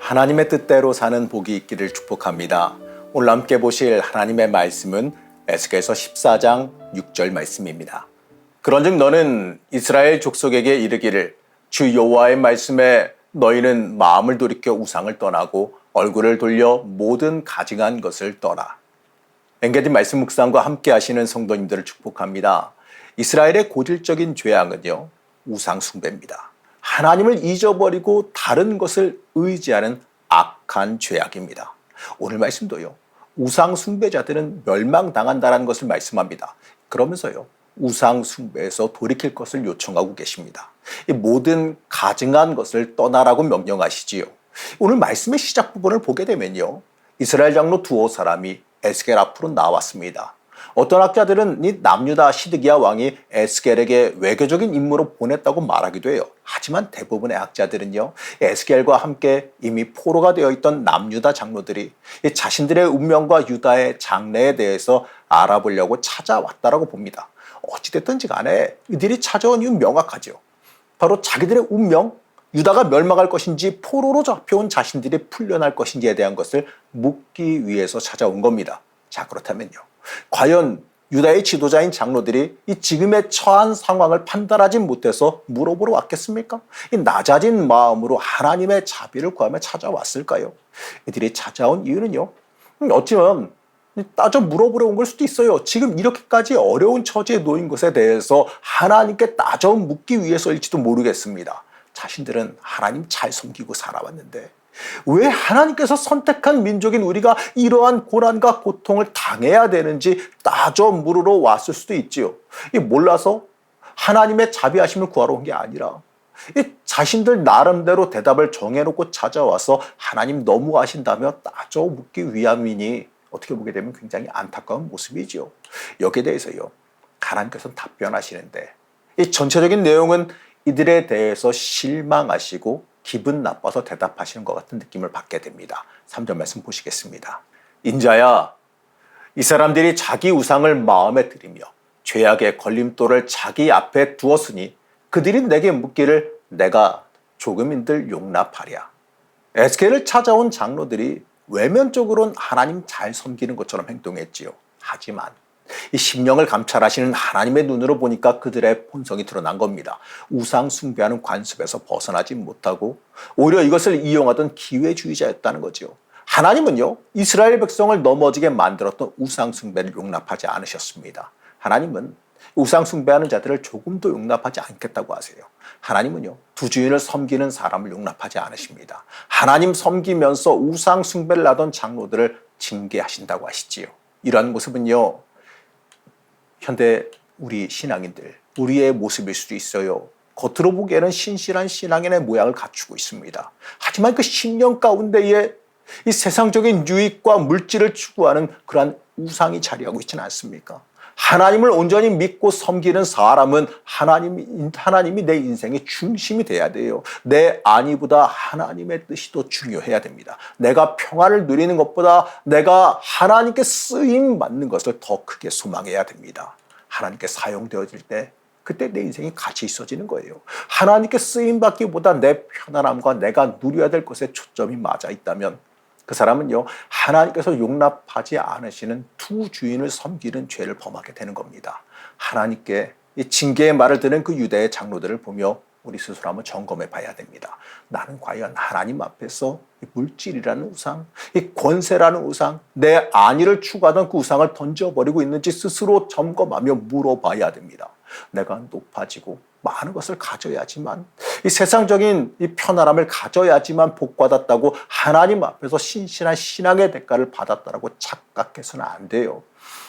하나님의 뜻대로 사는 복이 있기를 축복합니다. 오늘 함께 보실 하나님의 말씀은 에스겔서 14장 6절 말씀입니다. 그런즉 너는 이스라엘 족속에게 이르기를 주 여호와의 말씀에 너희는 마음을 돌이켜 우상을 떠나고 얼굴을 돌려 모든 가증한 것을 떠나. 엔게디 말씀 묵상과 함께 하시는 성도님들을 축복합니다. 이스라엘의 고질적인 죄악은요, 우상 숭배입니다. 하나님을 잊어버리고 다른 것을 의지하는 악한 죄악입니다. 오늘 말씀도요, 우상 숭배자들은 멸망당한다는 것을 말씀합니다. 그러면서요, 우상 숭배에서 돌이킬 것을 요청하고 계십니다. 이 모든 가증한 것을 떠나라고 명령하시지요. 오늘 말씀의 시작 부분을 보게 되면요, 이스라엘 장로 두어 사람이 에스겔 앞으로 나왔습니다. 어떤 학자들은 이 남유다 시드기야 왕이 에스겔에게 외교적인 임무로 보냈다고 말하기도 해요. 하지만 대부분의 학자들은요, 에스겔과 함께 이미 포로가 되어 있던 남유다 장로들이 자신들의 운명과 유다의 장래에 대해서 알아보려고 찾아왔다라고 봅니다. 어찌됐든지 간에 이들이 찾아온 이유는 명확하죠. 바로 자기들의 운명, 유다가 멸망할 것인지 포로로 잡혀온 자신들이 풀려날 것인지에 대한 것을 묻기 위해서 찾아온 겁니다. 자, 그렇다면요, 과연 유다의 지도자인 장로들이 이 지금의 처한 상황을 판단하지 못해서 물어보러 왔겠습니까? 이 낮아진 마음으로 하나님의 자비를 구하며 찾아왔을까요? 이들이 찾아온 이유는요, 어찌면 따져 물어보러 온 걸 수도 있어요. 지금 이렇게까지 어려운 처지에 놓인 것에 대해서 하나님께 따져 묻기 위해서일지도 모르겠습니다. 자신들은 하나님 잘 섬기고 살아왔는데 왜 하나님께서 선택한 민족인 우리가 이러한 고난과 고통을 당해야 되는지 따져 물으러 왔을 수도 있지요. 몰라서 하나님의 자비하심을 구하러 온 게 아니라 자신들 나름대로 대답을 정해놓고 찾아와서 하나님 너무하신다며 따져 묻기 위함이니 어떻게 보게 되면 굉장히 안타까운 모습이지요. 여기에 대해서요, 하나님께서는 답변하시는데 이 전체적인 내용은 이들에 대해서 실망하시고 기분 나빠서 대답하시는 것 같은 느낌을 받게 됩니다. 3절 말씀 보시겠습니다. 인자야, 이 사람들이 자기 우상을 마음에 들이며 죄악의 걸림돌을 자기 앞에 두었으니 그들이 내게 묻기를 내가 조금인들 용납하랴. 에스겔을 찾아온 장로들이 외면적으로는 하나님 잘 섬기는 것처럼 행동했지요. 하지만 이 심령을 감찰하시는 하나님의 눈으로 보니까 그들의 본성이 드러난 겁니다. 우상 숭배하는 관습에서 벗어나지 못하고 오히려 이것을 이용하던 기회주의자였다는 거죠. 하나님은요, 이스라엘 백성을 넘어지게 만들었던 우상 숭배를 용납하지 않으셨습니다. 하나님은 우상 숭배하는 자들을 조금도 용납하지 않겠다고 하세요. 하나님은요, 두 주인을 섬기는 사람을 용납하지 않으십니다. 하나님 섬기면서 우상 숭배를 하던 장로들을 징계하신다고 하시지요. 이러한 모습은요, 현대 우리 신앙인들, 우리의 모습일 수도 있어요. 겉으로 보기에는 신실한 신앙인의 모양을 갖추고 있습니다. 하지만 그 심령 가운데에 이 세상적인 유익과 물질을 추구하는 그러한 우상이 자리하고 있지는 않습니까? 하나님을 온전히 믿고 섬기는 사람은 하나님이 내 인생의 중심이 돼야 돼요. 내 안위보다 하나님의 뜻이 더 중요해야 됩니다. 내가 평안을 누리는 것보다 내가 하나님께 쓰임 받는 것을 더 크게 소망해야 됩니다. 하나님께 사용되어질 때 그때 내 인생이 가치 있어지는 거예요. 하나님께 쓰임 받기보다 내 편안함과 내가 누려야 될 것에 초점이 맞아 있다면 그 사람은요, 하나님께서 용납하지 않으시는 두 주인을 섬기는 죄를 범하게 되는 겁니다. 하나님께 이 징계의 말을 듣는 그 유대의 장로들을 보며 우리 스스로 한번 점검해 봐야 됩니다. 나는 과연 하나님 앞에서 이 물질이라는 우상, 이 권세라는 우상, 내 안위를 추구하던 그 우상을 던져버리고 있는지 스스로 점검하며 물어봐야 됩니다. 내가 높아지고 많은 것을 가져야지만, 이 세상적인 이 편안함을 가져야지만 복받았다고 하나님 앞에서 신실한 신앙의 대가를 받았다라고 착각해서는 안 돼요.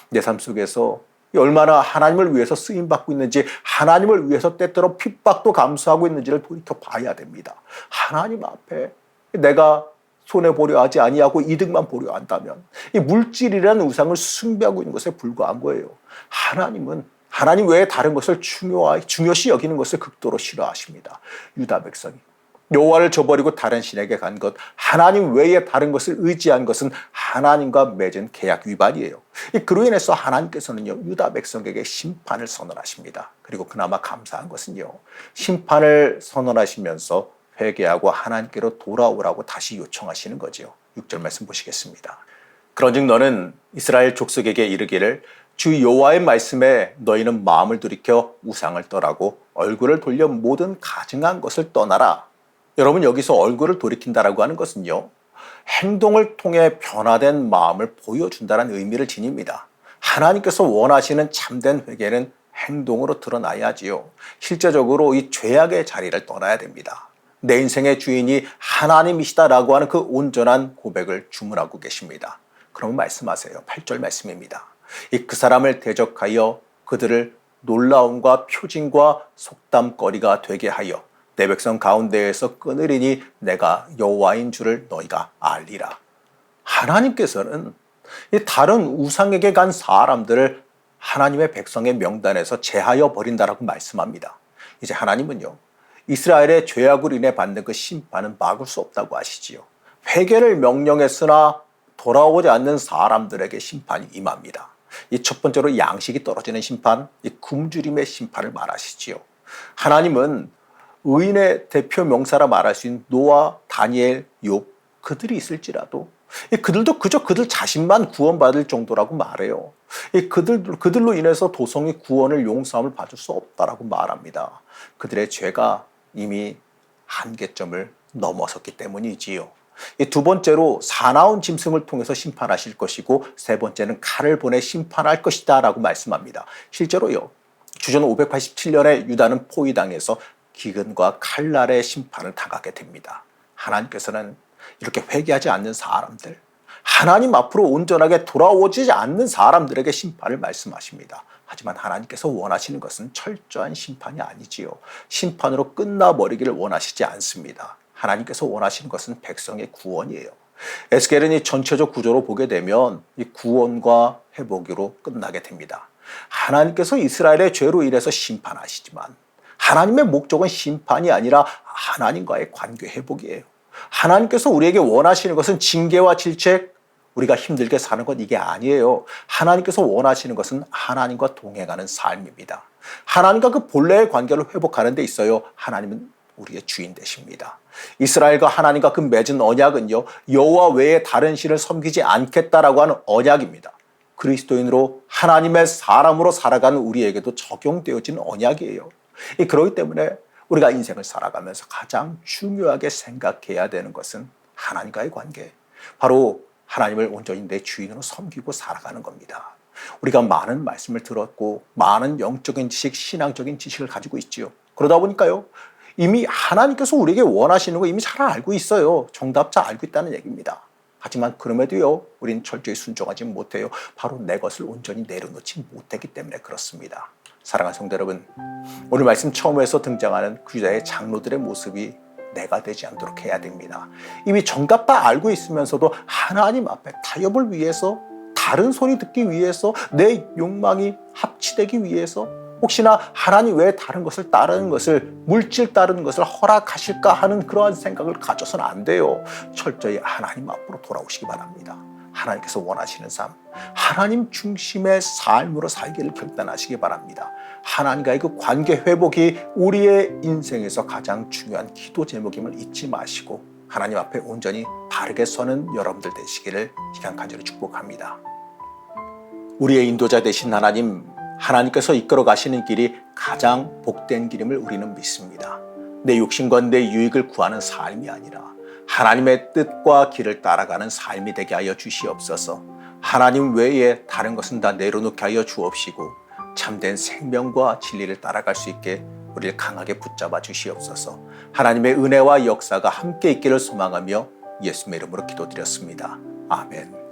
내 삶 속에서 얼마나 하나님을 위해서 쓰임받고 있는지, 하나님을 위해서 때때로 핍박도 감수하고 있는지를 돌이켜 봐야 됩니다. 하나님 앞에 내가 손해보려 하지 아니하고 이득만 보려 한다면 이 물질이라는 우상을 숭배하고 있는 것에 불과한 거예요. 하나님 외에 다른 것을 중요시 여기는 것을 극도로 싫어하십니다. 유다 백성이 여호와를 저버리고 다른 신에게 간 것, 하나님 외에 다른 것을 의지한 것은 하나님과 맺은 계약 위반이에요. 그로 인해서 하나님께서는요, 유다 백성에게 심판을 선언하십니다. 그리고 그나마 감사한 것은요, 심판을 선언하시면서 회개하고 하나님께로 돌아오라고 다시 요청하시는 거죠. 6절 말씀 보시겠습니다. 그런즉 너는 이스라엘 족속에게 이르기를 주 여호와의 말씀에 너희는 마음을 돌이켜 우상을 떠라고 얼굴을 돌려 모든 가증한 것을 떠나라. 여러분, 여기서 얼굴을 돌이킨다라고 하는 것은요, 행동을 통해 변화된 마음을 보여준다는 의미를 지닙니다. 하나님께서 원하시는 참된 회개는 행동으로 드러나야지요. 실제적으로 이 죄악의 자리를 떠나야 됩니다. 내 인생의 주인이 하나님이시다라고 하는 그 온전한 고백을 주문하고 계십니다. 그러면 말씀하세요. 8절 말씀입니다. 그 사람을 대적하여 그들을 놀라움과 표징과 속담거리가 되게 하여 내 백성 가운데에서 끊으리니 내가 여호와인 줄을 너희가 알리라. 하나님께서는 다른 우상에게 간 사람들을 하나님의 백성의 명단에서 제하여 버린다라고 말씀합니다. 이제 하나님은요, 이스라엘의 죄악으로 인해 받는 그 심판은 막을 수 없다고 하시지요. 회개를 명령했으나 돌아오지 않는 사람들에게 심판이 임합니다. 이 첫 번째로 양식이 떨어지는 심판, 이 굶주림의 심판을 말하시지요. 하나님은 의인의 대표 명사라 말할 수 있는 노아, 다니엘, 욥 그들이 있을지라도 그들도 그저 그들 자신만 구원받을 정도라고 말해요. 그들로 인해서 도성이 구원을 용서함을 받을 수 없다라고 말합니다. 그들의 죄가 이미 한계점을 넘어섰기 때문이지요. 두 번째로 사나운 짐승을 통해서 심판하실 것이고 세 번째는 칼을 보내 심판할 것이다 라고 말씀합니다. 실제로요, 주전 587년에 유다는 포위당해서 기근과 칼날의 심판을 당하게 됩니다. 하나님께서는 이렇게 회개하지 않는 사람들, 하나님 앞으로 온전하게 돌아오지 않는 사람들에게 심판을 말씀하십니다. 하지만 하나님께서 원하시는 것은 철저한 심판이 아니지요. 심판으로 끝나버리기를 원하시지 않습니다. 하나님께서 원하시는 것은 백성의 구원이에요. 에스겔은 이 전체적 구조로 보게 되면 이 구원과 회복으로 끝나게 됩니다. 하나님께서 이스라엘의 죄로 인해서 심판하시지만 하나님의 목적은 심판이 아니라 하나님과의 관계 회복이에요. 하나님께서 우리에게 원하시는 것은 징계와 질책, 우리가 힘들게 사는 것 이게 아니에요. 하나님께서 원하시는 것은 하나님과 동행하는 삶입니다. 하나님과 그 본래의 관계를 회복하는 데 있어요. 하나님은 우리의 주인 되십니다. 이스라엘과 하나님과 그 맺은 언약은요, 여호와 외에 다른 신을 섬기지 않겠다라고 하는 언약입니다. 그리스도인으로 하나님의 사람으로 살아가는 우리에게도 적용되어지는 언약이에요. 그렇기 때문에 우리가 인생을 살아가면서 가장 중요하게 생각해야 되는 것은 하나님과의 관계, 바로 하나님을 온전히 내 주인으로 섬기고 살아가는 겁니다. 우리가 많은 말씀을 들었고 많은 영적인 지식, 신앙적인 지식을 가지고 있지요. 그러다 보니까요, 이미 하나님께서 우리에게 원하시는 거 이미 잘 알고 있어요. 정답 잘 알고 있다는 얘기입니다. 하지만 그럼에도요, 우린 철저히 순종하지 못해요. 바로 내 것을 온전히 내려놓지 못했기 때문에 그렇습니다. 사랑하는 성도 여러분, 오늘 말씀 처음에서 등장하는 그 유다의 장로들의 모습이 내가 되지 않도록 해야 됩니다. 이미 정답 다 알고 있으면서도 하나님 앞에 타협을 위해서, 다른 소리 듣기 위해서, 내 욕망이 합치되기 위해서, 혹시나 하나님 외에 다른 것을 따르는 것을, 물질 따르는 것을 허락하실까 하는 그러한 생각을 가져서는 안 돼요. 철저히 하나님 앞으로 돌아오시기 바랍니다. 하나님께서 원하시는 삶, 하나님 중심의 삶으로 살기를 결단하시기 바랍니다. 하나님과의 그 관계 회복이 우리의 인생에서 가장 중요한 기도 제목임을 잊지 마시고 하나님 앞에 온전히 바르게 서는 여러분들 되시기를 시간 간절히 축복합니다. 우리의 인도자 되신 하나님, 하나님께서 이끌어 가시는 길이 가장 복된 길임을 우리는 믿습니다. 내 욕심과 내 유익을 구하는 삶이 아니라 하나님의 뜻과 길을 따라가는 삶이 되게 하여 주시옵소서. 하나님 외에 다른 것은 다 내려놓게 하여 주옵시고 참된 생명과 진리를 따라갈 수 있게 우리를 강하게 붙잡아 주시옵소서. 하나님의 은혜와 역사가 함께 있기를 소망하며 예수님의 이름으로 기도드렸습니다. 아멘.